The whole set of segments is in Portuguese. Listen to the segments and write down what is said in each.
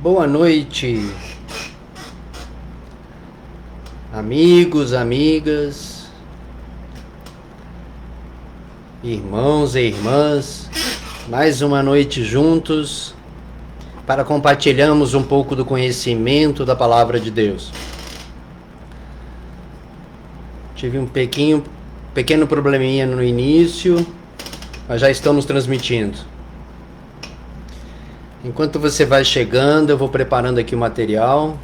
Boa noite, amigos, amigas, irmãos e irmãs. Mais uma noite juntos para compartilharmos um pouco do conhecimento da Palavra de Deus. Tive um pequeno probleminha no início, mas já estamos transmitindo. Enquanto você vai chegando, eu vou preparando aqui o material.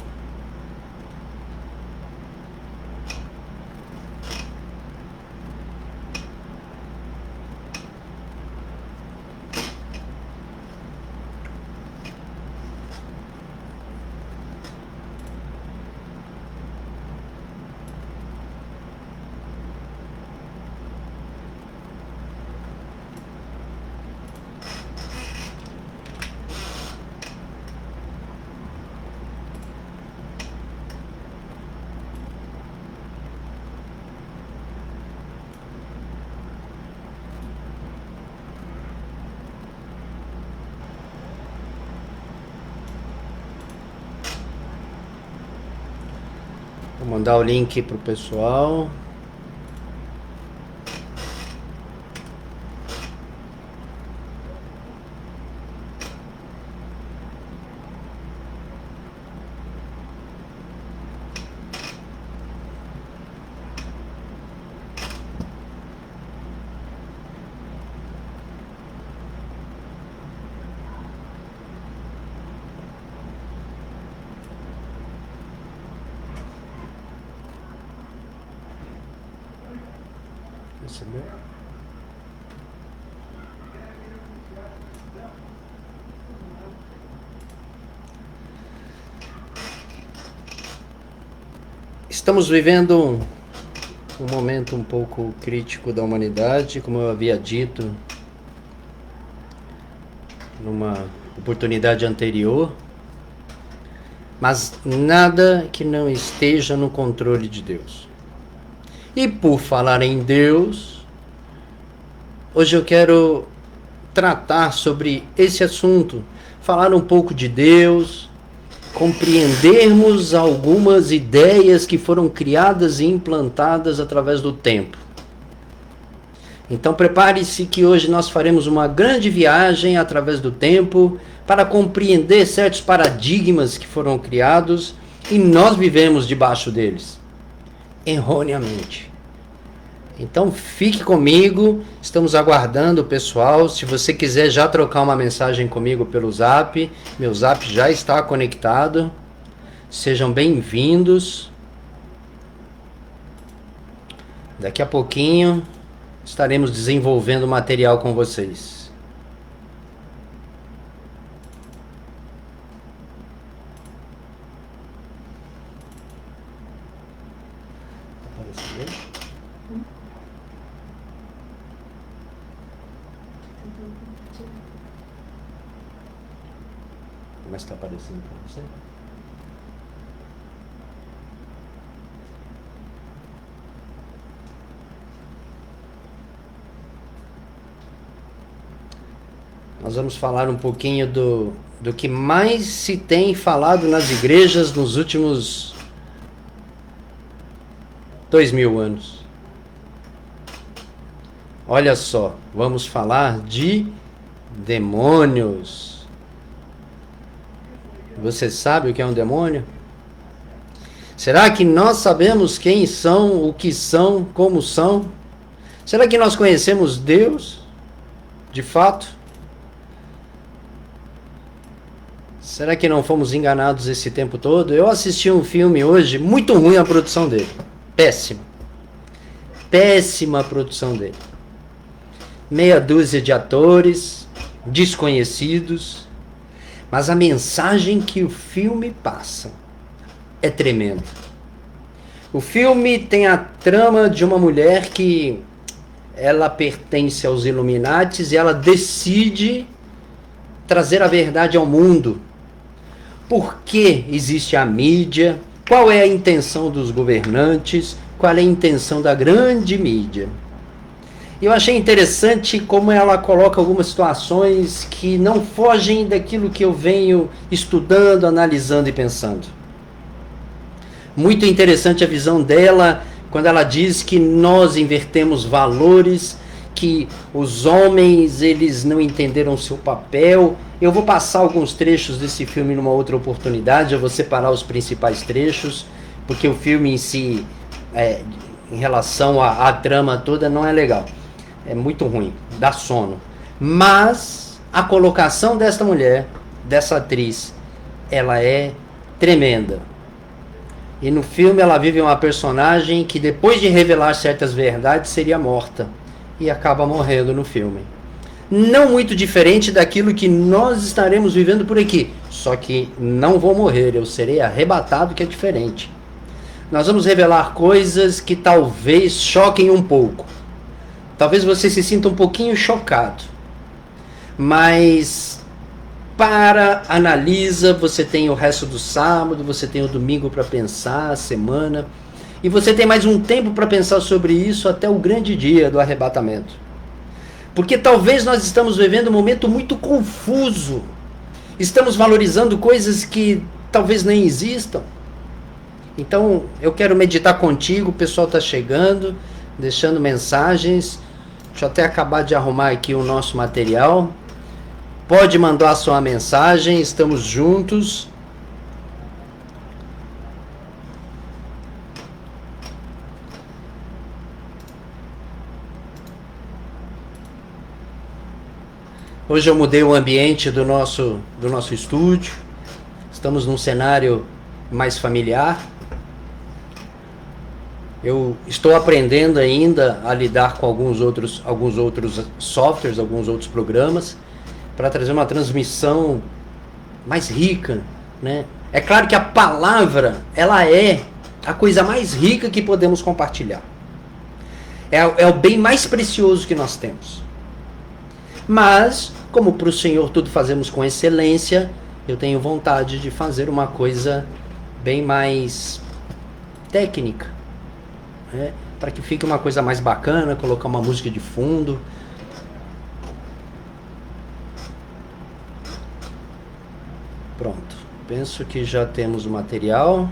Vou mandar o link para o pessoal. Recebeu? Estamos vivendo um momento um pouco crítico da humanidade, como eu havia dito numa oportunidade anterior, mas nada que não esteja no controle de Deus. E por falar em Deus, hoje eu quero tratar sobre esse assunto, falar um pouco de Deus, compreendermos algumas ideias que foram criadas e implantadas através do tempo. Então prepare-se que hoje nós faremos uma grande viagem através do tempo para compreender certos paradigmas que foram criados e nós vivemos debaixo deles, erroneamente. Então fique comigo, estamos aguardando o pessoal. Se você quiser já trocar uma mensagem comigo pelo Zap, meu Zap já está conectado. Sejam bem-vindos. Daqui a pouquinho estaremos desenvolvendo material com vocês. Mas está aparecendo para você? Nós vamos falar um pouquinho do que mais se tem falado nas igrejas nos últimos 2000 anos. Olha só, vamos falar de demônios. Você sabe o que é um demônio? Será que nós sabemos quem são, o que são, como são? Será que nós conhecemos Deus, de fato? Será que não fomos enganados esse tempo todo? Eu assisti um filme hoje, muito ruim a produção dele. Péssima. Péssima a produção dele. Meia dúzia de atores, desconhecidos. Mas a mensagem que o filme passa é tremenda. O filme tem a trama de uma mulher que ela pertence aos Illuminatis e ela decide trazer a verdade ao mundo. Por que existe a mídia? Qual é a intenção dos governantes? Qual é a intenção da grande mídia? Eu achei interessante como ela coloca algumas situações que não fogem daquilo que eu venho estudando, analisando e pensando. Muito interessante a visão dela quando ela diz que nós invertemos valores, que os homens eles não entenderam o seu papel. Eu vou passar alguns trechos desse filme numa outra oportunidade, eu vou separar os principais trechos, porque o filme em si, em relação à trama toda, não é legal. É muito ruim, dá sono. Mas a colocação desta mulher, dessa atriz, ela é tremenda. E no filme ela vive uma personagem que depois de revelar certas verdades seria morta. E acaba morrendo no filme. Não muito diferente daquilo que nós estaremos vivendo por aqui. Só que não vou morrer, eu serei arrebatado, que é diferente. Nós vamos revelar coisas que talvez choquem um pouco. Talvez você se sinta um pouquinho chocado. Mas analisa, você tem o resto do sábado, você tem o domingo para pensar, a semana. E você tem mais um tempo para pensar sobre isso até o grande dia do arrebatamento. Porque talvez nós estamos vivendo um momento muito confuso. Estamos valorizando coisas que talvez nem existam. Então, eu quero meditar contigo, o pessoal está chegando, deixando mensagens. Deixa eu até acabar de arrumar aqui o nosso material. Pode mandar a sua mensagem, estamos juntos. Hoje eu mudei o ambiente do nosso estúdio. Estamos num cenário mais familiar. Eu estou aprendendo ainda a lidar com alguns outros softwares, alguns outros programas, para trazer uma transmissão mais rica, né? É claro que a palavra, ela é a coisa mais rica que podemos compartilhar. É o bem mais precioso que nós temos. Mas, como para o Senhor tudo fazemos com excelência, eu tenho vontade de fazer uma coisa bem mais técnica, né? Para que fique uma coisa mais bacana, colocar uma música de fundo. Pronto, penso que já temos o material.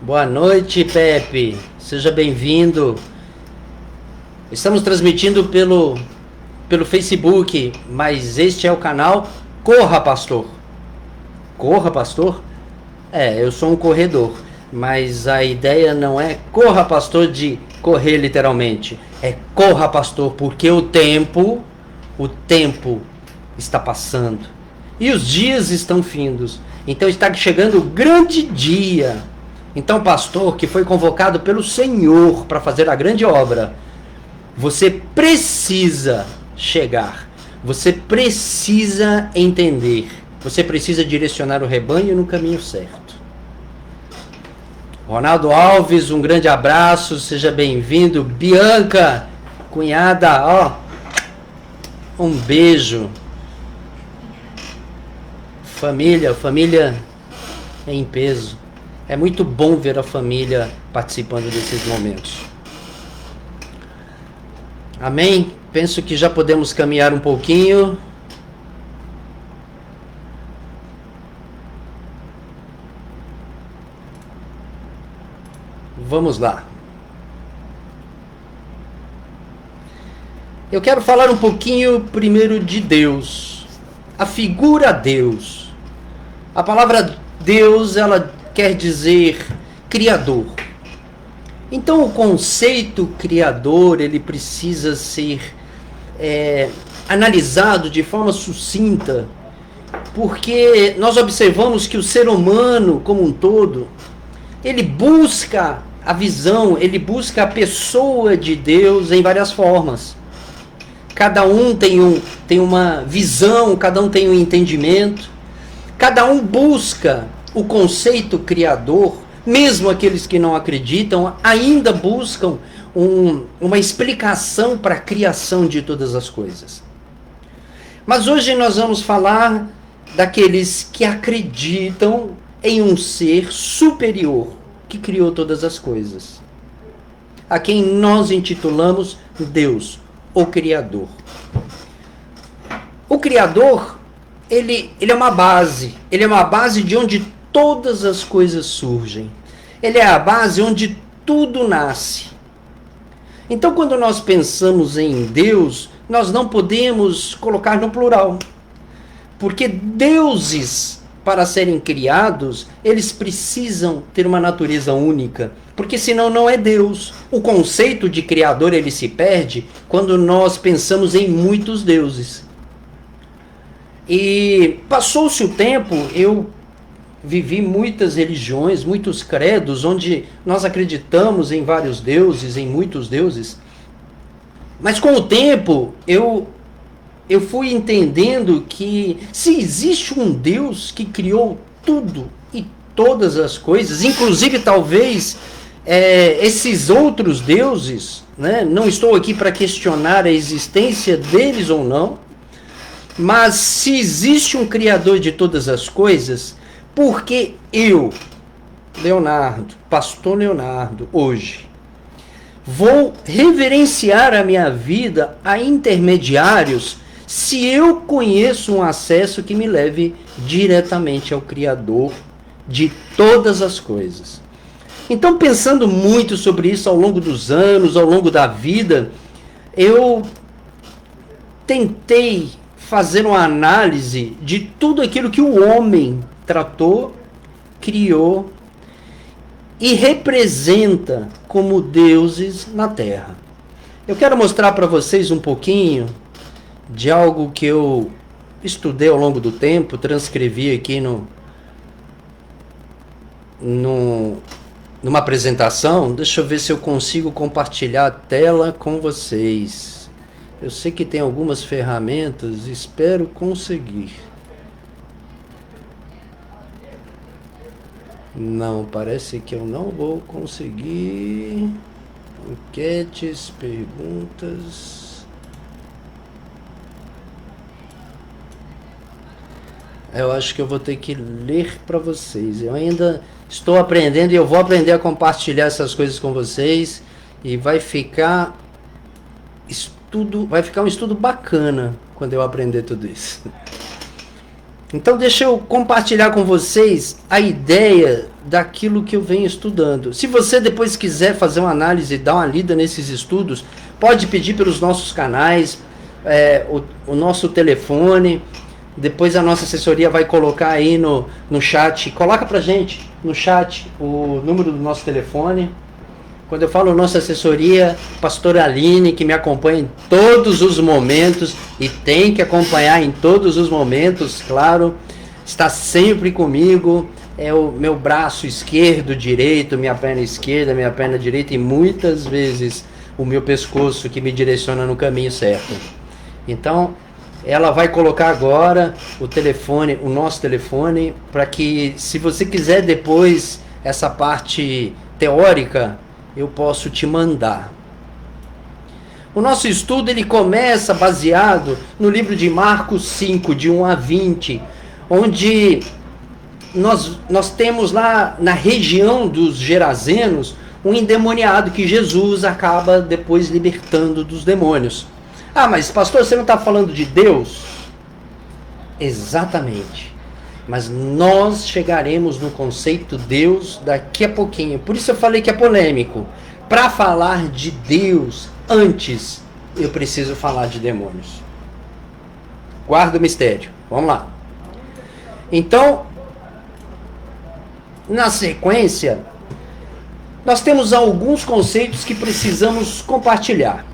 Boa noite, Pepe. Seja bem-vindo. Estamos transmitindo pelo Facebook, mas este é o canal Corra, Pastor. Corra, Pastor? Eu sou um corredor, mas a ideia não é corra, pastor, de correr literalmente. É corra, pastor, porque o tempo está passando. E os dias estão findos. Então está chegando o grande dia. Então, pastor, que foi convocado pelo Senhor para fazer a grande obra, você precisa chegar. Você precisa entender. Você precisa direcionar o rebanho no caminho certo. Ronaldo Alves, um grande abraço, seja bem-vindo. Bianca, cunhada, um beijo. Família é em peso. É muito bom ver a família participando desses momentos. Amém? Penso que já podemos caminhar um pouquinho. Vamos lá. Eu quero falar um pouquinho primeiro de Deus. A figura Deus. A palavra Deus, ela quer dizer criador. Então o conceito criador, ele precisa ser analisado de forma sucinta, porque nós observamos que o ser humano como um todo, ele busca a visão, ele busca a pessoa de Deus em várias formas. Cada um tem uma visão, cada um tem um entendimento, cada um busca o conceito criador, mesmo aqueles que não acreditam, ainda buscam uma explicação para a criação de todas as coisas. Mas hoje nós vamos falar daqueles que acreditam em um ser superior, que criou todas as coisas, a quem nós intitulamos Deus, o Criador. O Criador, ele é uma base de onde todas as coisas surgem. Ele é a base onde tudo nasce. Então, quando nós pensamos em Deus, nós não podemos colocar no plural. Porque deuses, para serem criados, eles precisam ter uma natureza única. Porque senão não é Deus. O conceito de criador, ele se perde quando nós pensamos em muitos deuses. E passou-se o tempo, eu vivi muitas religiões, muitos credos, onde nós acreditamos em vários deuses, em muitos deuses. Mas com o tempo, eu fui entendendo que se existe um Deus que criou tudo e todas as coisas, inclusive talvez esses outros deuses, né? Não estou aqui para questionar a existência deles ou não, mas se existe um Criador de todas as coisas, por que eu, Leonardo, pastor Leonardo, hoje, vou reverenciar a minha vida a intermediários se eu conheço um acesso que me leve diretamente ao Criador de todas as coisas? Então, pensando muito sobre isso ao longo dos anos, ao longo da vida, eu tentei fazer uma análise de tudo aquilo que o homem tratou, criou e representa como deuses na Terra. Eu quero mostrar para vocês um pouquinho de algo que eu estudei ao longo do tempo, transcrevi aqui numa apresentação. Deixa eu ver se eu consigo compartilhar a tela com vocês. Eu sei que tem algumas ferramentas, espero conseguir. Não, parece que eu não vou conseguir. Enquetes, perguntas. Eu acho que eu vou ter que ler para vocês. Eu ainda estou aprendendo e eu vou aprender a compartilhar essas coisas com vocês. E vai ficar um estudo bacana quando eu aprender tudo isso. Então deixa eu compartilhar com vocês a ideia daquilo que eu venho estudando. Se você depois quiser fazer uma análise, dar uma lida nesses estudos, pode pedir pelos nossos canais, o nosso telefone. Depois a nossa assessoria vai colocar aí no chat. Coloca pra gente no chat o número do nosso telefone. Quando eu falo nossa assessoria, pastora Aline, que me acompanha em todos os momentos, e tem que acompanhar em todos os momentos, claro, está sempre comigo, é o meu braço esquerdo, direito, minha perna esquerda, minha perna direita, e muitas vezes o meu pescoço que me direciona no caminho certo. Então, ela vai colocar agora o telefone, o nosso telefone, para que, se você quiser depois essa parte teórica, eu posso te mandar. O nosso estudo ele começa baseado no livro de Marcos 5, de 1 a 20, onde nós temos lá na região dos Gerazenos um endemoniado que Jesus acaba depois libertando dos demônios. Ah, mas pastor, você não está falando de Deus? Exatamente. Mas nós chegaremos no conceito Deus daqui a pouquinho. Por isso eu falei que é polêmico. Para falar de Deus antes, eu preciso falar de demônios. Guarda o mistério. Vamos lá. Então, na sequência, nós temos alguns conceitos que precisamos compartilhar.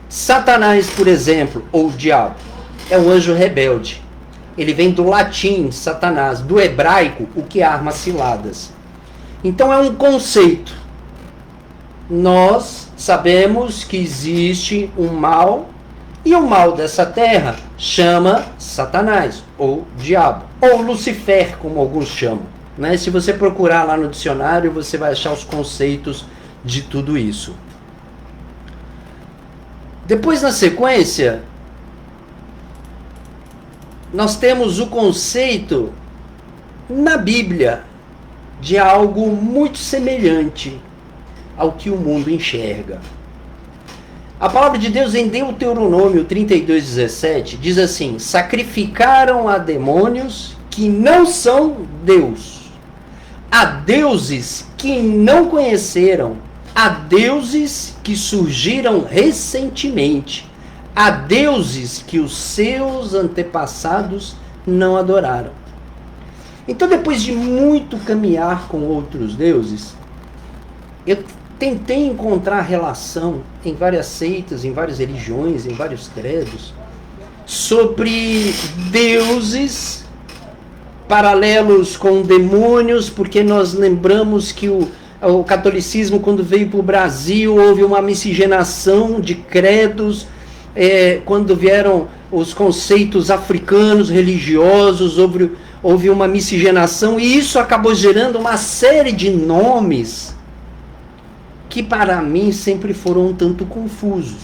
Satanás, por exemplo, ou o diabo, é o anjo rebelde. Ele vem do latim, Satanás, do hebraico, o que arma ciladas. Então é um conceito. Nós sabemos que existe um mal, e o mal dessa terra chama Satanás, ou diabo, ou Lucifer, como alguns chamam. Né? Se você procurar lá no dicionário, você vai achar os conceitos de tudo isso. Depois, na sequência, – nós temos o conceito na Bíblia de algo muito semelhante ao que o mundo enxerga. A palavra de Deus em Deuteronômio 32:17 diz assim: sacrificaram a demônios que não são Deus, a deuses que não conheceram, a deuses que surgiram recentemente, a deuses que os seus antepassados não adoraram. Então, depois de muito caminhar com outros deuses, eu tentei encontrar relação em várias seitas, em várias religiões, em vários credos, sobre deuses paralelos com demônios, porque nós lembramos que o catolicismo, quando veio para o Brasil, houve uma miscigenação de credos, quando vieram os conceitos africanos, religiosos, houve uma miscigenação, e isso acabou gerando uma série de nomes que para mim sempre foram um tanto confusos.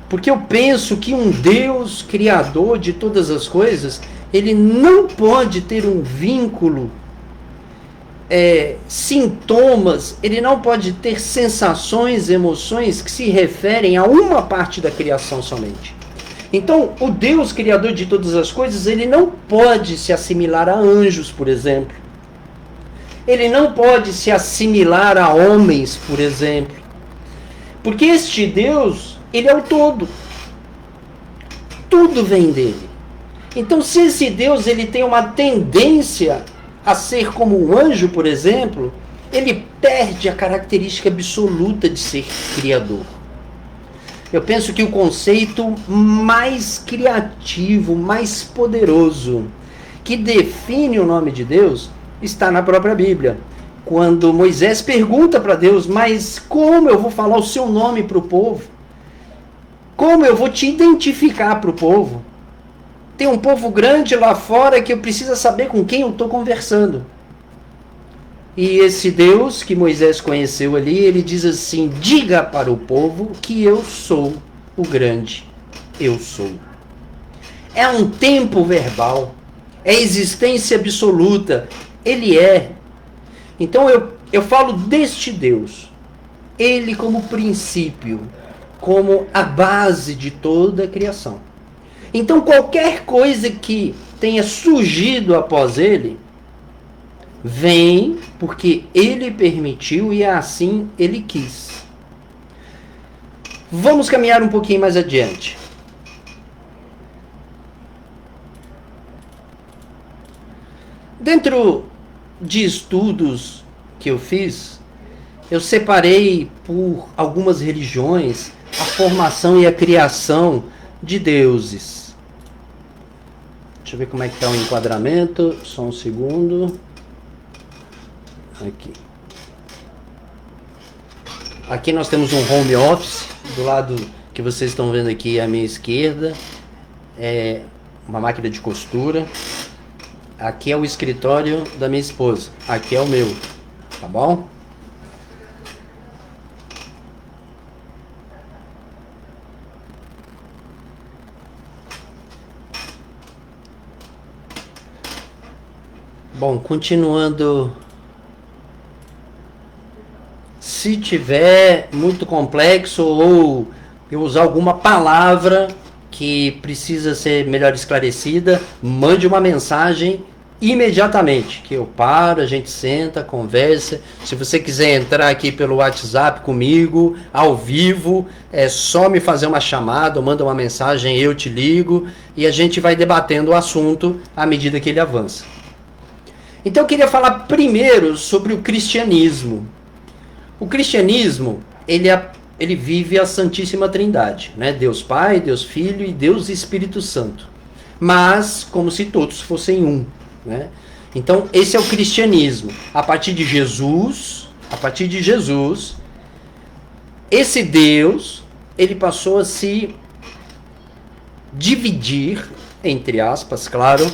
Porque eu penso que um Deus criador de todas as coisas, ele não pode ter um vínculo, sintomas, ele não pode ter sensações, emoções que se referem a uma parte da criação somente. Então, o Deus criador de todas as coisas, ele não pode se assimilar a anjos, por exemplo. Ele não pode se assimilar a homens, por exemplo. Porque este Deus, ele é o todo. Tudo vem dele. Então, se esse Deus ele tem uma tendência a ser como um anjo, por exemplo, ele perde a característica absoluta de ser criador. Eu penso que o conceito mais criativo, mais poderoso, que define o nome de Deus, está na própria Bíblia. Quando Moisés pergunta para Deus: mas como eu vou falar o seu nome para o povo? Como eu vou te identificar para o povo? Tem um povo grande lá fora que eu preciso saber com quem eu estou conversando. E esse Deus que Moisés conheceu ali, ele diz assim: diga para o povo que eu sou o grande eu sou. É um tempo verbal, é existência absoluta, ele é. Então eu falo deste Deus, ele como princípio, como a base de toda a criação. Então qualquer coisa que tenha surgido após ele, vem porque ele permitiu e assim ele quis. Vamos caminhar um pouquinho mais adiante. Dentro de estudos que eu fiz, eu separei por algumas religiões a formação e a criação de deuses. Deixa eu ver como é que está o enquadramento. Só um segundo. Aqui nós temos um home office. Do lado que vocês estão vendo aqui à minha esquerda é uma máquina de costura. Aqui é o escritório da minha esposa. Aqui é o meu. Tá bom? Bom, continuando. Se tiver muito complexo ou eu usar alguma palavra que precisa ser melhor esclarecida, mande uma mensagem imediatamente, que eu paro, a gente senta, conversa. Se você quiser entrar aqui pelo WhatsApp comigo, ao vivo, é só me fazer uma chamada, ou manda uma mensagem, eu te ligo, e a gente vai debatendo o assunto à medida que ele avança. Então eu queria falar primeiro sobre o cristianismo. O cristianismo, ele vive a Santíssima Trindade, né? Deus Pai, Deus Filho e Deus Espírito Santo. Mas como se todos fossem um, né? Então esse é o cristianismo. A partir de Jesus, esse Deus, ele passou a se dividir, entre aspas, claro,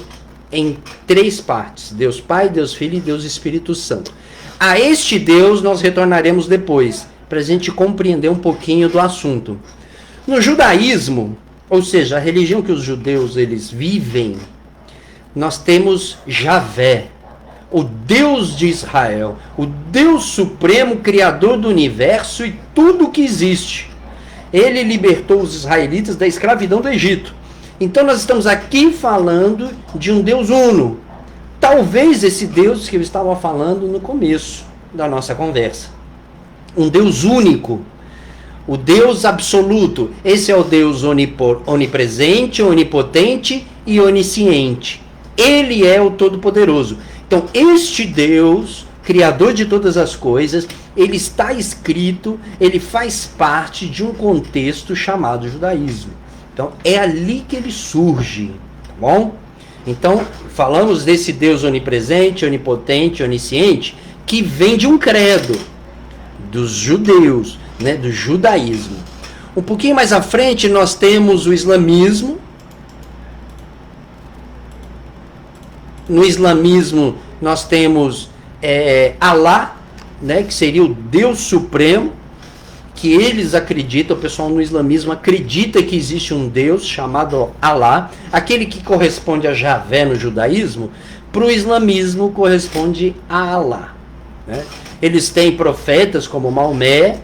em três partes: Deus Pai, Deus Filho e Deus Espírito Santo. A este Deus nós retornaremos depois, para a gente compreender um pouquinho do assunto. No judaísmo, ou seja, a religião que os judeus eles vivem, nós temos Javé, o Deus de Israel, o Deus supremo, criador do universo e tudo que existe. Ele libertou os israelitas da escravidão do Egito. Então nós estamos aqui falando de um Deus uno. Talvez esse Deus que eu estava falando no começo da nossa conversa. Um Deus único. O Deus absoluto. Esse é o Deus onipresente, onipotente e onisciente. Ele é o Todo-Poderoso. Então, este Deus, Criador de todas as coisas, ele está escrito, ele faz parte de um contexto chamado judaísmo. Então, é ali que ele surge, tá bom? Então, falamos desse Deus onipresente, onipotente, onisciente, que vem de um credo dos judeus, né, do judaísmo. Um pouquinho mais à frente, nós temos o islamismo. No islamismo, nós temos Alá, né, que seria o Deus Supremo, que eles acreditam, o pessoal no islamismo acredita que existe um Deus chamado Alá, aquele que corresponde a Javé no judaísmo, para o islamismo corresponde a Alá. Né? Eles têm profetas como Maomé,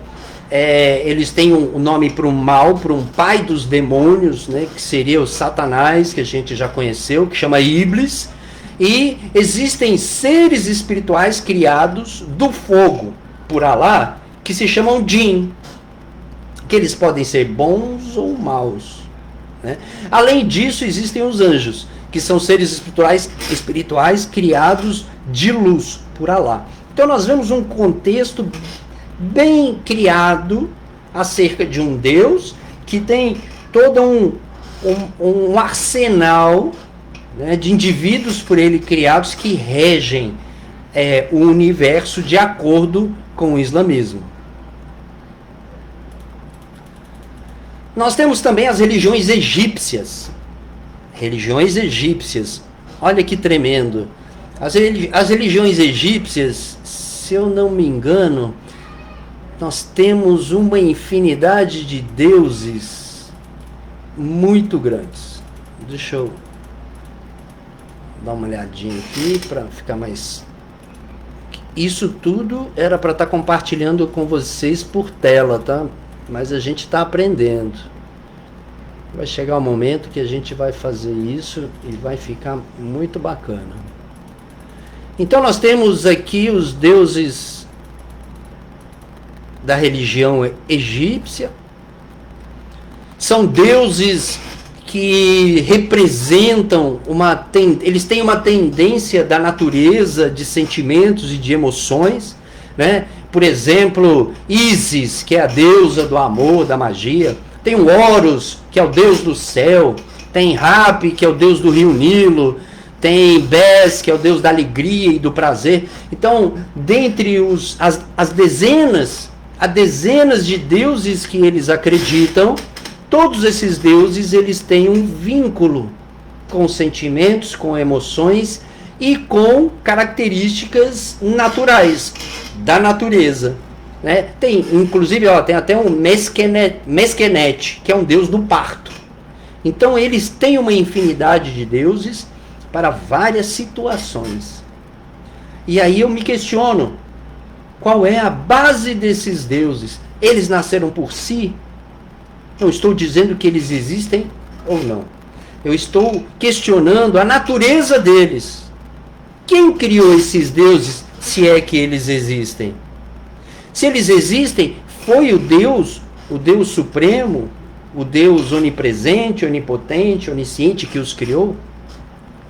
eles têm um nome para um mal, para um pai dos demônios, né, que seria o Satanás, que a gente já conheceu, que chama Iblis, e existem seres espirituais criados do fogo por Alá, que se chamam Jinn, que eles podem ser bons ou maus. Né? Além disso, existem os anjos, que são seres espirituais criados de luz por Alá. Então nós vemos um contexto bem criado acerca de um Deus que tem todo um arsenal, né, de indivíduos por ele criados que regem o universo de acordo com o islamismo. Nós temos também as religiões egípcias. Religiões egípcias. Olha que tremendo. As religiões egípcias, se eu não me engano, nós temos uma infinidade de deuses muito grandes. Deixa eu dar uma olhadinha aqui para ficar mais... Isso tudo era para estar compartilhando com vocês por tela, tá? Mas a gente está aprendendo. Vai chegar um momento que a gente vai fazer isso e vai ficar muito bacana. Então nós temos aqui os deuses da religião egípcia. São deuses que representam eles têm uma tendência da natureza, de sentimentos e de emoções, né? Por exemplo, Ísis, que é a deusa do amor, da magia. Tem o Horus, que é o deus do céu. Tem Hapi, que é o deus do rio Nilo. Tem Bes, que é o deus da alegria e do prazer. Então, dentre as dezenas de deuses que eles acreditam, todos esses deuses eles têm um vínculo com sentimentos, com emoções e com características naturais da natureza. Né? Tem, inclusive, tem até um Mesquenet, que é um deus do parto. Então eles têm uma infinidade de deuses para várias situações. E aí eu me questiono, qual é a base desses deuses? Eles nasceram por si? Eu estou dizendo que eles existem ou não? Eu estou questionando a natureza deles. Quem criou esses deuses, se é que eles existem? Se eles existem, foi o Deus Supremo, o Deus onipresente, onipotente, onisciente que os criou?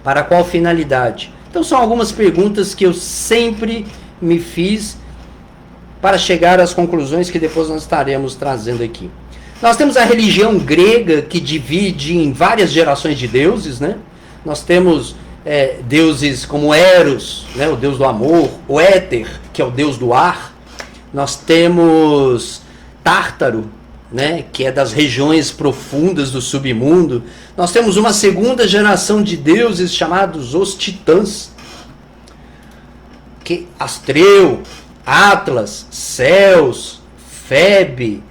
Para qual finalidade? Então são algumas perguntas que eu sempre me fiz para chegar às conclusões que depois nós estaremos trazendo aqui. Nós temos a religião grega, que divide em várias gerações de deuses, né? Nós temos deuses como Eros, né, o deus do amor, o Éter, que é o deus do ar. Nós temos Tártaro, né, que é das regiões profundas do submundo. Nós temos uma segunda geração de deuses chamados os titãs, que Astreu, Atlas, Céus, Febe.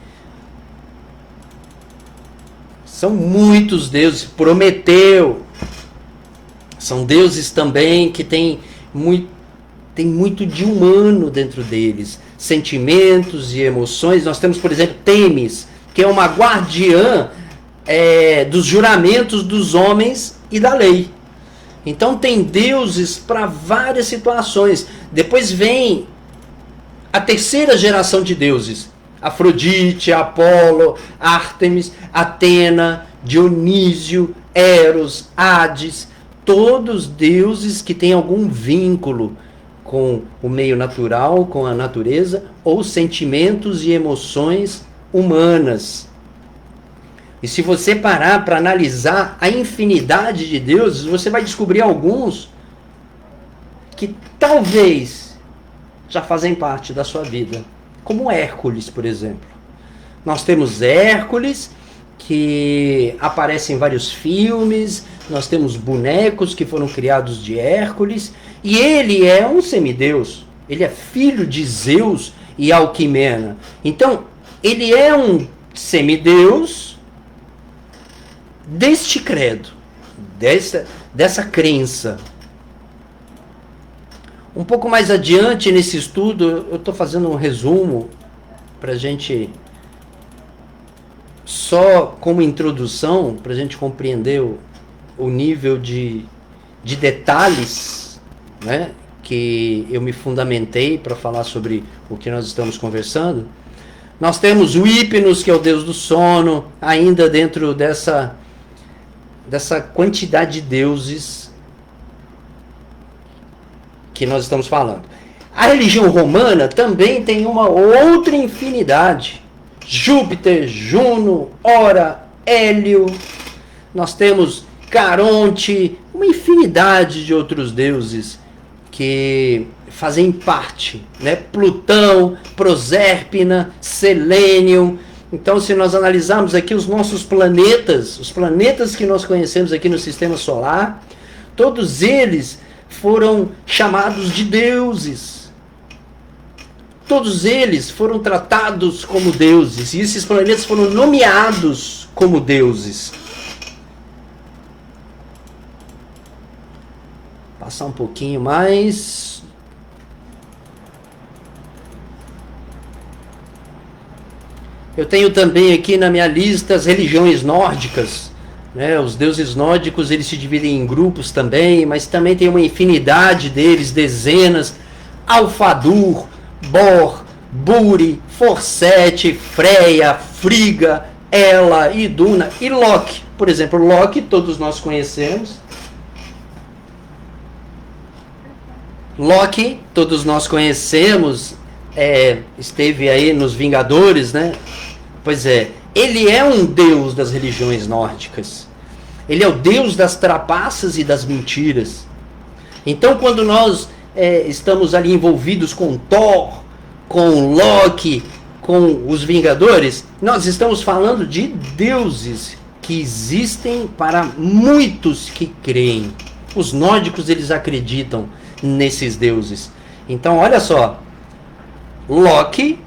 São muitos deuses. Prometeu. São deuses também que têm tem muito de humano dentro deles. Sentimentos e emoções. Nós temos, por exemplo, Têmis, que é uma guardiã dos juramentos dos homens e da lei. Então tem deuses para várias situações. Depois vem a terceira geração de deuses. Afrodite, Apolo, Ártemis, Atena, Dionísio, Eros, Hades. Todos deuses que têm algum vínculo com o meio natural, com a natureza, ou sentimentos e emoções humanas. E se você parar para analisar a infinidade de deuses, você vai descobrir alguns que talvez já fazem parte da sua vida. Como Hércules, por exemplo. Nós temos Hércules, que aparece em vários filmes, nós temos bonecos que foram criados de Hércules, e ele é um semideus. Ele é filho de Zeus e Alquimena. Então, ele é um semideus deste credo, dessa crença. Um pouco mais adiante nesse estudo, eu estou fazendo um resumo para a gente, só como introdução, para a gente compreender o nível de detalhes, né, que eu me fundamentei para falar sobre o que nós estamos conversando. Nós temos o Hipnos, que é o deus do sono, ainda dentro dessa quantidade de deuses que nós estamos falando. A religião romana também tem uma outra infinidade. Júpiter, Juno, Hora, Hélio. Nós temos Caronte, uma infinidade de outros deuses que fazem parte, né? Plutão, Proserpina, Selênio. Então, se nós analisarmos aqui os nossos planetas, os planetas que nós conhecemos aqui no Sistema Solar, todos eles foram chamados de deuses. Todos eles foram tratados como deuses. E esses planetas foram nomeados como deuses. Passar um pouquinho mais. Eu tenho também aqui na minha lista as religiões nórdicas. Os deuses nórdicos, eles se dividem em grupos também, mas também tem uma infinidade deles, dezenas. Alfadur, Bor, Buri, Forsete, Freia, Friga, Ela, Iduna e Loki. Por exemplo, Loki todos nós conhecemos. Loki todos nós conhecemos, esteve aí nos Vingadores, né? Pois é, ele é um deus das religiões nórdicas. Ele é o deus das trapaças e das mentiras. Então, quando nós estamos ali envolvidos com Thor, com Loki, com os Vingadores, nós estamos falando de deuses que existem para muitos que creem. Os nórdicos, eles acreditam nesses deuses. Então, olha só, Loki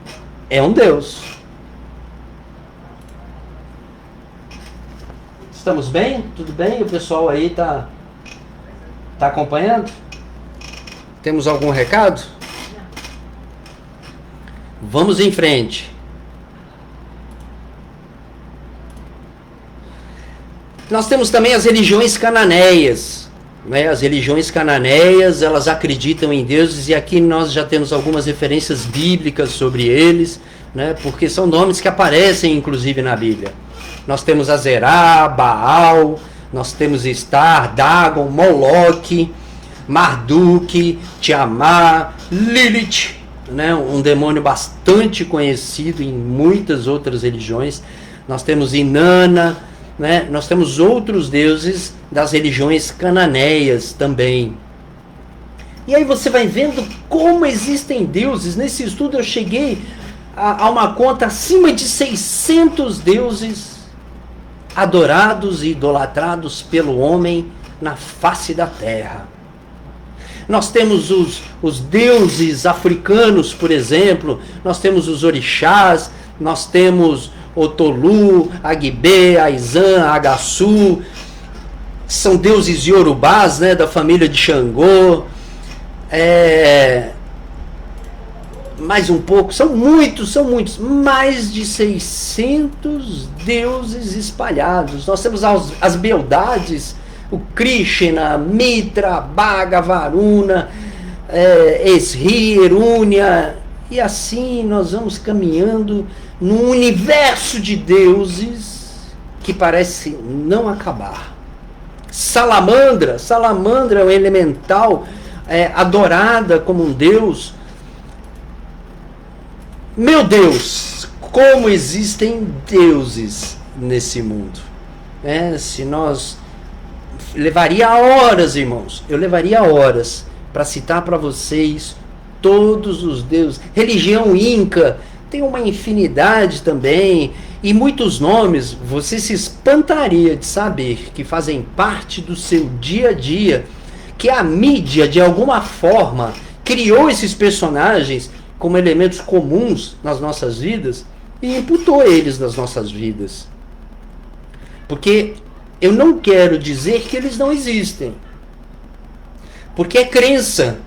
é um deus. Estamos bem? Tudo bem? O pessoal aí tá acompanhando? Temos algum recado? Vamos em frente. Nós temos também as religiões cananeias. As religiões cananeias, elas acreditam em deuses, e aqui nós já temos algumas referências bíblicas sobre eles, né, porque são nomes que aparecem inclusive na Bíblia. Nós temos Azerá, Baal, nós temos Star, Dagon, Moloque, Marduk, Tiamat, Lilith, né, um demônio bastante conhecido em muitas outras religiões. Nós temos Inanna, né, nós temos outros deuses das religiões cananeias também. E aí você vai vendo como existem deuses. Nesse estudo eu cheguei a uma conta acima de 600 deuses adorados e idolatrados pelo homem na face da terra. Nós temos os deuses africanos, por exemplo. Nós temos os orixás, nós temos Otolu, Agbe, Aizan, Agassu. São deuses iorubás, né, da família de Xangô. Mais um pouco, são muitos, mais de 600 deuses espalhados. Nós temos as beldades, o Krishna, Mitra, Bhaga, Varuna, Esri, Erúnia, e assim nós vamos caminhando num universo de deuses que parece não acabar. Salamandra é um elemental, adorada como um deus. Meu Deus, como existem deuses nesse mundo. Se nós... Levaria horas, irmãos. Eu levaria horas para citar para vocês todos os deuses. Religião inca tem uma infinidade também. E muitos nomes. Você se espantaria de saber que fazem parte do seu dia a dia. Que a mídia, de alguma forma, criou esses personagens como elementos comuns nas nossas vidas e imputou eles nas nossas vidas. Porque eu não quero dizer que eles não existem. Porque é crença.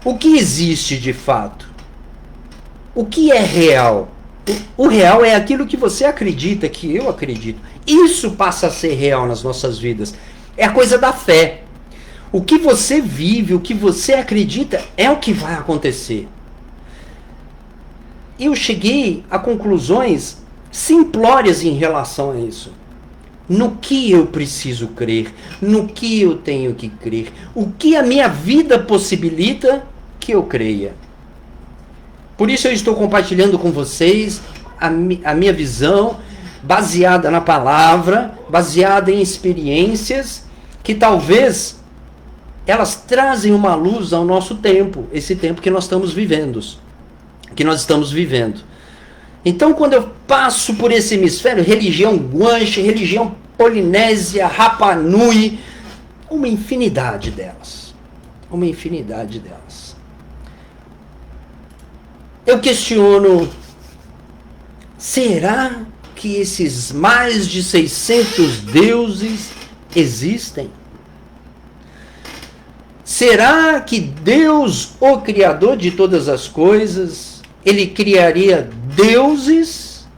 O que existe de fato? O que é real? O real é aquilo que você acredita, que eu acredito. Isso passa a ser real nas nossas vidas. É a coisa da fé. O que você vive, o que você acredita é o que vai acontecer. Eu cheguei a conclusões simplórias em relação a isso. No que eu preciso crer, no que eu tenho que crer, o que a minha vida possibilita que eu creia. Por isso eu estou compartilhando com vocês a minha visão baseada na palavra, baseada em experiências que talvez elas trazem uma luz ao nosso tempo, esse tempo que nós estamos vivendo. Então, quando eu passo por esse hemisfério, religião Guanche, religião Polinésia, Rapa Nui, uma infinidade delas. Eu questiono, será que esses mais de 600 deuses existem? Será que Deus, o Criador de todas as coisas, Ele criaria deuses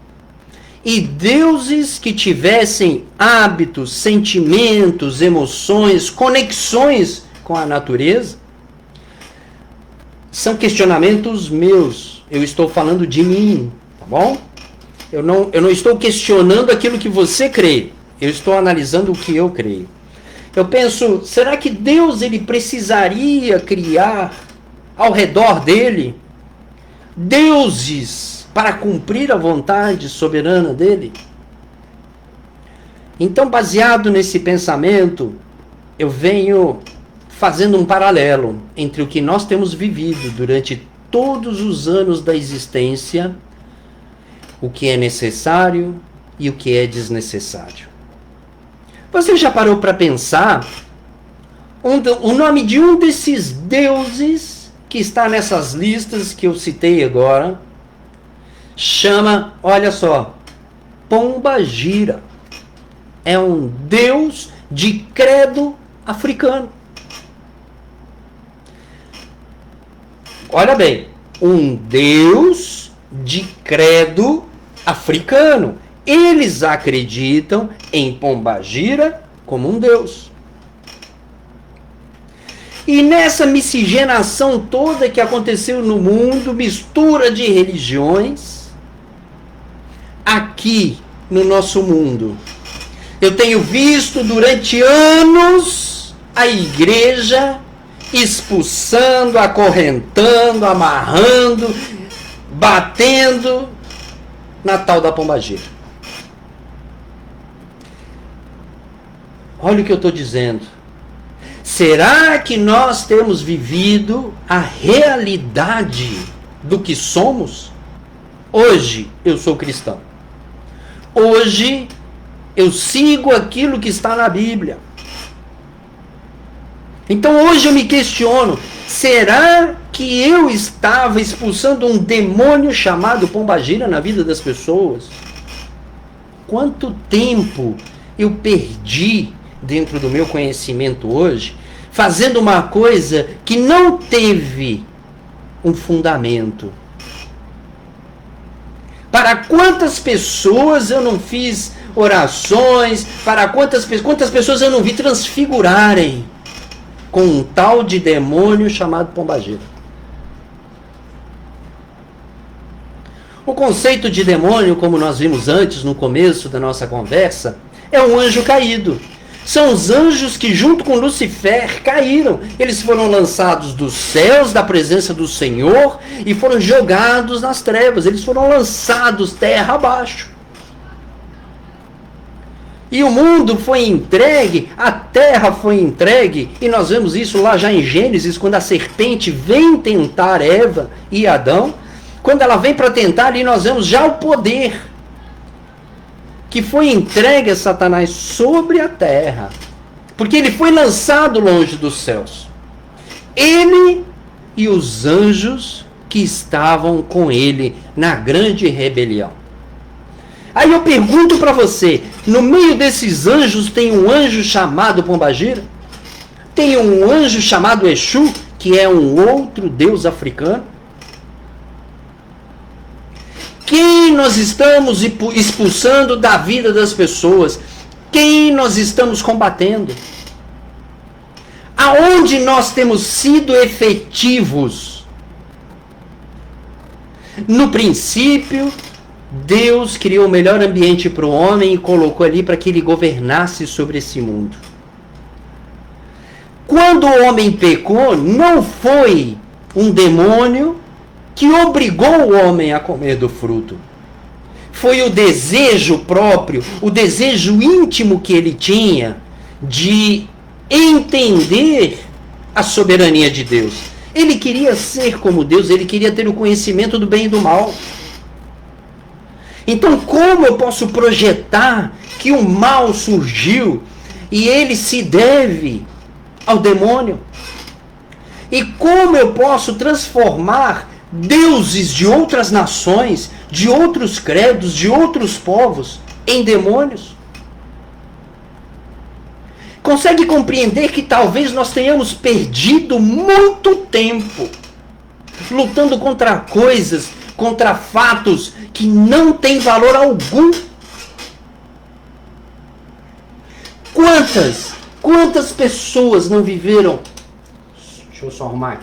e deuses que tivessem hábitos, sentimentos, emoções, conexões com a natureza? São questionamentos meus. Eu estou falando de mim, tá bom? Eu não estou questionando aquilo que você crê. Eu estou analisando o que eu creio. Eu penso, será que Deus ele precisaria criar ao redor dele deuses para cumprir a vontade soberana dele? Então, baseado nesse pensamento, eu venho fazendo um paralelo entre o que nós temos vivido durante todos os anos da existência, o que é necessário e o que é desnecessário. Você já parou para pensar o nome de um desses deuses que está nessas listas que eu citei agora? Chama, olha só, Pombagira. É um deus de credo africano. Olha bem, um deus de credo africano. Eles acreditam em Pombagira como um deus. E nessa miscigenação toda que aconteceu no mundo, mistura de religiões, aqui no nosso mundo, eu tenho visto durante anos a igreja expulsando, acorrentando, amarrando, batendo na tal da Pombagira. Olha o que eu estou dizendo. Será que nós temos vivido a realidade do que somos? Hoje eu sou cristão. Hoje eu sigo aquilo que está na Bíblia. Então hoje eu me questiono, será que eu estava expulsando um demônio chamado Pombagira na vida das pessoas? Quanto tempo eu perdi dentro do meu conhecimento hoje, fazendo uma coisa que não teve um fundamento. Para quantas pessoas eu não fiz orações, para quantas pessoas eu não vi transfigurarem com um tal de demônio chamado pombagira. O conceito de demônio, como nós vimos antes, no começo da nossa conversa, é um anjo caído. São os anjos que, junto com Lucifer, caíram. Eles foram lançados dos céus, da presença do Senhor, e foram jogados nas trevas. Eles foram lançados terra abaixo. E o mundo foi entregue, a terra foi entregue, e nós vemos isso lá já em Gênesis, quando a serpente vem tentar Eva e Adão. Quando ela vem para tentar, ali nós vemos já o poder que foi entregue a Satanás sobre a terra. Porque ele foi lançado longe dos céus. Ele e os anjos que estavam com ele na grande rebelião. Aí eu pergunto para você, no meio desses anjos tem um anjo chamado Pombagira? Tem um anjo chamado Exu, que é um outro deus africano? Quem nós estamos expulsando da vida das pessoas? Quem nós estamos combatendo? Aonde nós temos sido efetivos? No princípio, Deus criou o melhor ambiente para o homem e colocou ali para que ele governasse sobre esse mundo. Quando o homem pecou, não foi um demônio que obrigou o homem a comer do fruto. Foi o desejo próprio, o desejo íntimo que ele tinha de entender a soberania de Deus. Ele queria ser como Deus, ele queria ter o conhecimento do bem e do mal. Então, como eu posso projetar que o mal surgiu e ele se deve ao demônio? E como eu posso transformar deuses de outras nações, de outros credos, de outros povos, em demônios? Consegue compreender que talvez nós tenhamos perdido muito tempo lutando contra coisas, contra fatos que não têm valor algum? Quantas pessoas não viveram? Deixa eu só arrumar aqui.